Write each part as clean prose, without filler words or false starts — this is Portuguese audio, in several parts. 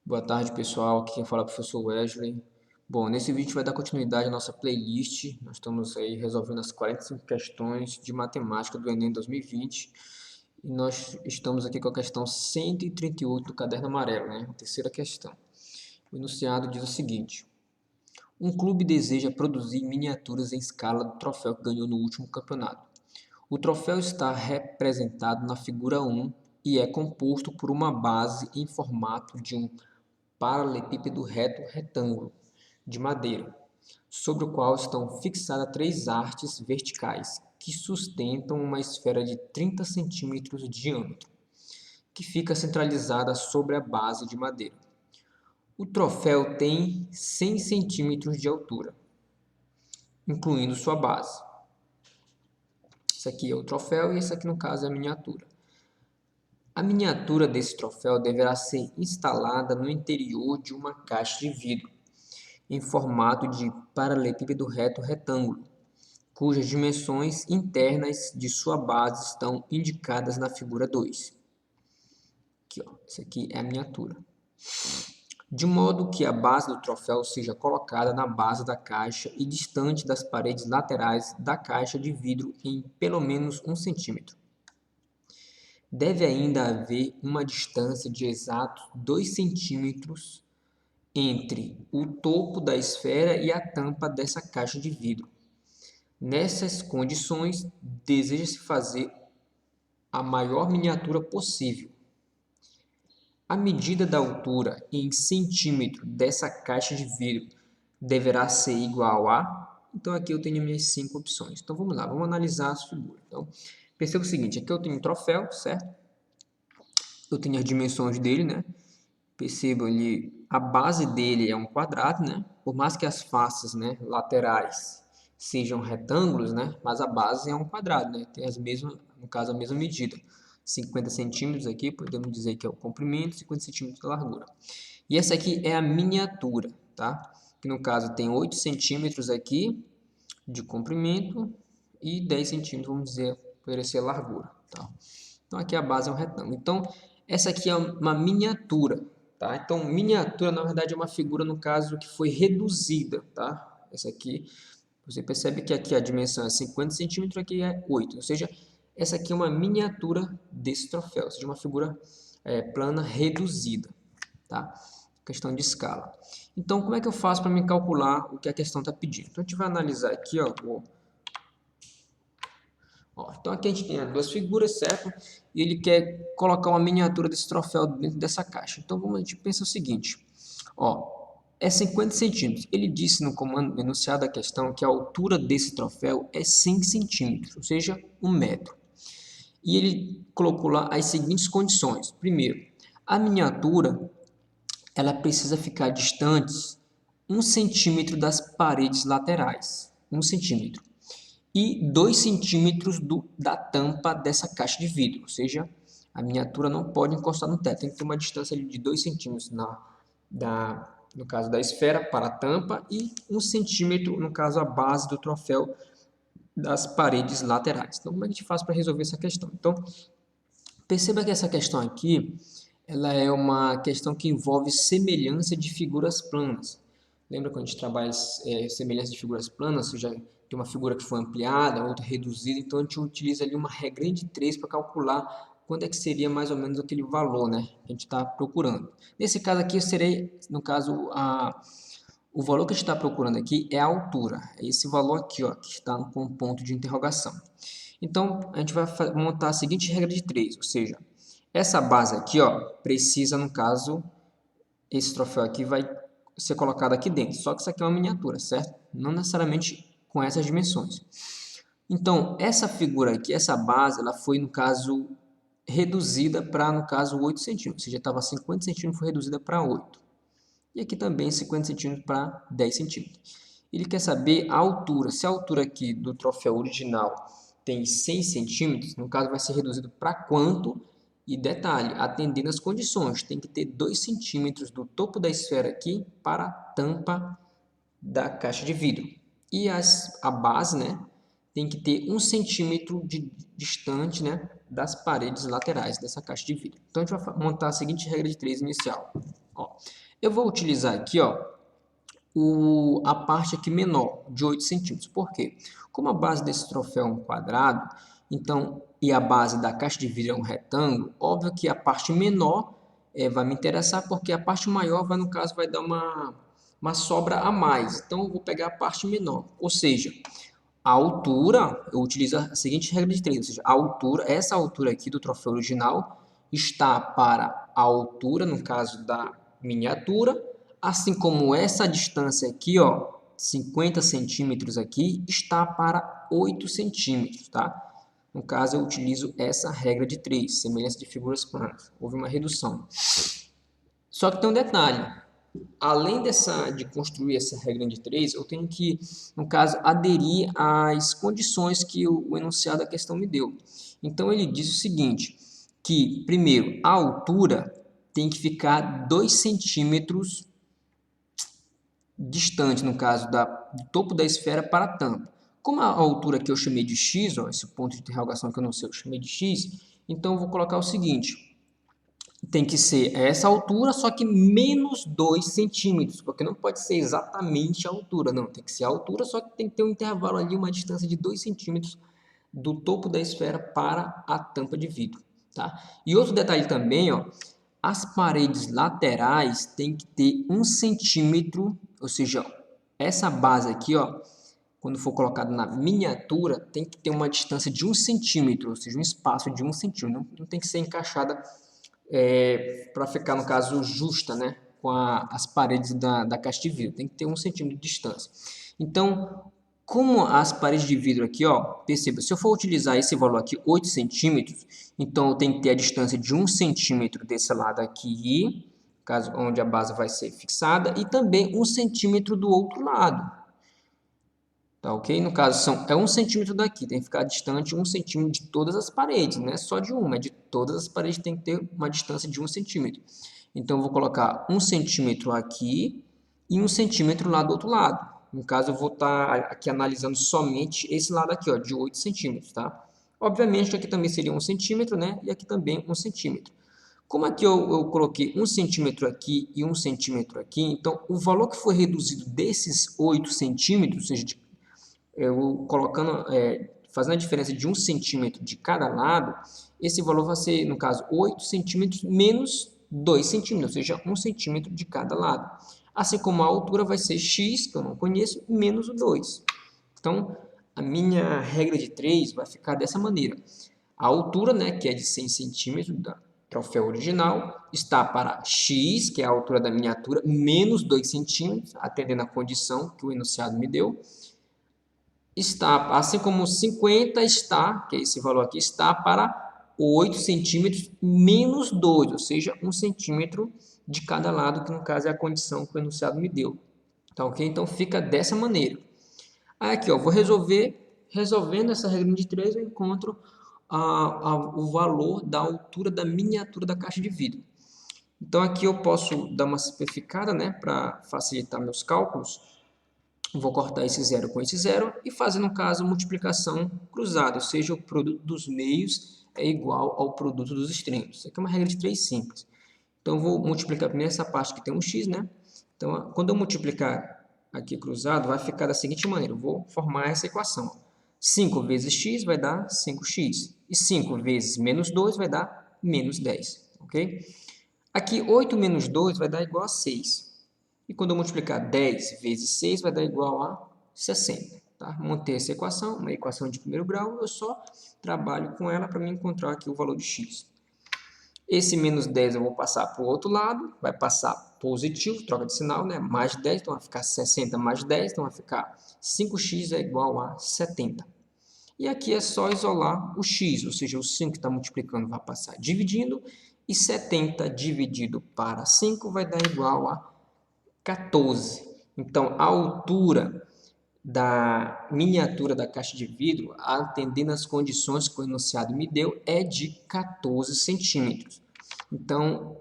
Boa tarde, pessoal. Aqui quem fala é o professor Wesley. Bom, nesse vídeo a gente vai dar continuidade à nossa playlist. Nós estamos aí resolvendo as 45 questões de matemática do Enem 2020. E nós estamos aqui com a questão 138 do caderno amarelo, né? A terceira questão. O enunciado diz o seguinte: um clube deseja produzir miniaturas em escala do troféu que ganhou no último campeonato. O troféu está representado na figura 1 e é composto por uma base em formato de um paralelepípedo reto retângulo de madeira, sobre o qual estão fixadas três hastes verticais que sustentam uma esfera de 30 centímetros de diâmetro, que fica centralizada sobre a base de madeira. O troféu tem 100 centímetros de altura, incluindo sua base. Esse aqui é o troféu e esse aqui, no caso, é a miniatura. A miniatura desse troféu deverá ser instalada no interior de uma caixa de vidro, em formato de paralelepípedo reto retângulo, cujas dimensões internas de sua base estão indicadas na figura 2. Aqui, ó, essa aqui é a miniatura. De modo que a base do troféu seja colocada na base da caixa e distante das paredes laterais da caixa de vidro em pelo menos 1 centímetro. Deve ainda haver uma distância de exatos 2 centímetros entre o topo da esfera e a tampa dessa caixa de vidro. Nessas condições, deseja-se fazer a maior miniatura possível. A medida da altura em centímetro dessa caixa de vidro deverá ser igual a... Então, aqui eu tenho minhas 5 opções. Então, vamos lá, vamos analisar as figuras. Então, perceba o seguinte, aqui eu tenho um troféu, certo? Eu tenho as dimensões dele, né? Percebam ali, a base dele é um quadrado, né? Por mais que as faces, né, laterais sejam retângulos, né? Mas a base é um quadrado, né? Tem as mesmas, no caso, a mesma medida. 50 centímetros aqui, podemos dizer que é o comprimento, 50 centímetros de largura. E essa aqui é a miniatura, tá? Que no caso tem 8 centímetros aqui de comprimento e 10 centímetros, vamos dizer, poderia ser a largura, tá? Então aqui a base é um retângulo. Então essa aqui é uma miniatura, tá? Então miniatura na verdade é uma figura no caso que foi reduzida, tá? Essa aqui, você percebe que aqui a dimensão é 50 centímetros, aqui é 8, ou seja, essa aqui é uma miniatura desse troféu, ou seja, uma figura plana reduzida, tá? Questão de escala. Então, como é que eu faço para me calcular o que a questão está pedindo? Então, a gente vai analisar aqui, ó, então aqui a gente tem as duas figuras, certo? E ele quer colocar uma miniatura desse troféu dentro dessa caixa. Então a gente pensa o seguinte, ó, é 50 centímetros. Ele disse no comando enunciado da questão que a altura desse troféu é 100 centímetros, ou seja, 1 metro. E ele colocou lá as seguintes condições. Primeiro, a miniatura ela precisa ficar distante 1 centímetro das paredes laterais. 1 centímetro. E 2 centímetros da tampa dessa caixa de vidro, ou seja, a miniatura não pode encostar no teto, tem que ter uma distância de 2 centímetros no caso da esfera para a tampa e 1 centímetro, no caso, a base do troféu das paredes laterais. Então, como é que a gente faz para resolver essa questão? Então, perceba que essa questão aqui, ela é uma questão que envolve semelhança de figuras planas. Lembra quando a gente trabalha semelhança de figuras planas? Ou seja, tem uma figura que foi ampliada, outra reduzida, então a gente utiliza ali uma regrinha de 3 para calcular quando é que seria mais ou menos aquele valor, né, que a gente está procurando. Nesse caso aqui, eu serei, no caso, o valor que a gente está procurando aqui é a altura. É esse valor aqui, ó, que está com um ponto de interrogação. Então, a gente vai montar a seguinte regra de 3, ou seja, essa base aqui, ó, precisa, no caso, esse troféu aqui vai ser colocado aqui dentro. Só que isso aqui é uma miniatura, certo? Não necessariamente com essas dimensões. Então, essa figura aqui, essa base, ela foi, no caso, reduzida para, no caso, 8 centímetros. Ou seja, estava 50 centímetros, foi reduzida para 8. E aqui também 50 centímetros para 10 centímetros. Ele quer saber a altura. Se a altura aqui do troféu original tem 100 centímetros, no caso vai ser reduzido para quanto? E detalhe, atendendo às condições, tem que ter 2 centímetros do topo da esfera aqui para a tampa da caixa de vidro. E a base, né, tem que ter 1 centímetro de distante, né, das paredes laterais dessa caixa de vidro. Então, a gente vai montar a seguinte regra de 3 inicial. Ó, eu vou utilizar aqui, ó, a parte aqui menor, de 8 centímetros. Por quê? Como a base desse troféu é um quadrado, então, e a base da caixa de vidro é um retângulo, óbvio que a parte menor vai me interessar, porque a parte maior, vai, no caso, vai dar uma sobra a mais. Então, eu vou pegar a parte menor. Ou seja, a altura, eu utilizo a seguinte regra de 3, ou seja, a altura, essa altura aqui do troféu original está para a altura, no caso da miniatura, assim como essa distância aqui, ó, 50 centímetros aqui, está para 8 centímetros, tá? No caso, eu utilizo essa regra de 3, semelhança de figuras planas. Houve uma redução. Só que tem um detalhe. Além de construir essa regra de 3, eu tenho que, no caso, aderir às condições que o enunciado da questão me deu. Então, ele diz o seguinte, que, primeiro, a altura tem que ficar 2 centímetros distante, no caso, do topo da esfera para a tampa. Como a altura que eu chamei de x, ó, esse ponto de interrogação que eu não sei, eu chamei de x, então eu vou colocar o seguinte, tem que ser essa altura, só que menos 2 centímetros, porque não pode ser exatamente a altura, não, tem que ser a altura, só que tem que ter um intervalo ali, uma distância de 2 centímetros do topo da esfera para a tampa de vidro, tá? E outro detalhe também, ó, as paredes laterais têm que ter 1 centímetro, ou seja, essa base aqui, ó, quando for colocado na miniatura, tem que ter uma distância de 1 centímetro, ou seja, um espaço de 1 centímetro, não tem que ser encaixada para ficar, no caso, justa, né, com as paredes da caixa de vidro. Tem que ter 1 centímetro de distância. Então, como as paredes de vidro aqui, ó, perceba, se eu for utilizar esse valor aqui, 8 centímetros, então eu tenho que ter a distância de 1 centímetro desse lado aqui, caso onde a base vai ser fixada, e também 1 centímetro do outro lado. Tá ok? No caso, é 1 centímetro daqui, tem que ficar distante 1 centímetro de todas as paredes, não é só de uma, é de todas as paredes tem que ter uma distância de 1 centímetro. Então, eu vou colocar 1 centímetro aqui e 1 centímetro lá do outro lado. No caso, eu vou estar aqui analisando somente esse lado aqui, ó, de 8 centímetros, tá? Obviamente, aqui também seria 1 centímetro, né? E aqui também 1 centímetro. Como aqui eu coloquei 1 centímetro aqui e 1 centímetro aqui, então, o valor que foi reduzido desses 8 centímetros, ou seja, eu colocando, fazendo a diferença de 1 centímetro de cada lado, esse valor vai ser, no caso, 8 centímetros menos 2 centímetros, ou seja, 1 centímetro de cada lado. Assim como a altura vai ser x, que eu não conheço, menos o 2. Então, a minha regra de 3 vai ficar dessa maneira. A altura, né, que é de 100 centímetros da troféu original, está para x, que é a altura da miniatura, menos 2 centímetros, atendendo a condição que o enunciado me deu. Está, assim como 50 está, que é esse valor aqui, está para 8 centímetros menos 2, ou seja, 1 centímetro de cada lado, que no caso é a condição que o enunciado me deu. Tá ok? Então fica dessa maneira. Aí aqui, ó, vou resolvendo essa regra de 3, eu encontro o valor da altura da miniatura da caixa de vidro. Então aqui eu posso dar uma simplificada, né, para facilitar meus cálculos. Vou cortar esse zero com esse zero e fazer, no caso, multiplicação cruzada, ou seja, o produto dos meios é igual ao produto dos extremos. Isso aqui é uma regra de 3 simples. Então, eu vou multiplicar primeiro essa parte que tem um x, né? Então, quando eu multiplicar aqui cruzado, vai ficar da seguinte maneira. Eu vou formar essa equação. 5 vezes x vai dar 5x. E 5 vezes menos 2 vai dar menos 10. Ok? Aqui, 8 menos 2 vai dar igual a 6. E quando eu multiplicar 10 vezes 6, vai dar igual a 60. Tá? Montei essa equação, uma equação de primeiro grau, eu só trabalho com ela para me encontrar aqui o valor de x. Esse menos 10 eu vou passar para o outro lado, vai passar positivo, troca de sinal, né? Mais 10, então vai ficar 60 mais 10, então vai ficar 5x é igual a 70. E aqui é só isolar o x, ou seja, o 5 que está multiplicando vai passar dividindo, e 70 dividido para 5 vai dar igual a 14. Então, a altura da miniatura da caixa de vidro, atendendo às condições que o enunciado me deu, é de 14 centímetros. Então,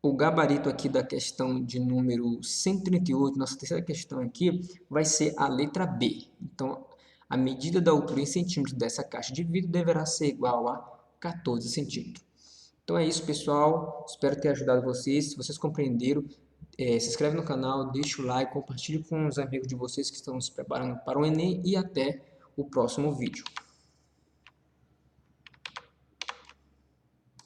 o gabarito aqui da questão de número 138, nossa terceira questão aqui, vai ser a letra B. Então, a medida da altura em centímetros dessa caixa de vidro deverá ser igual a 14 centímetros. Então é isso, pessoal. Espero ter ajudado vocês. Se vocês compreenderam, se inscreve no canal, deixa o like, compartilhe com os amigos de vocês que estão se preparando para o Enem e até o próximo vídeo.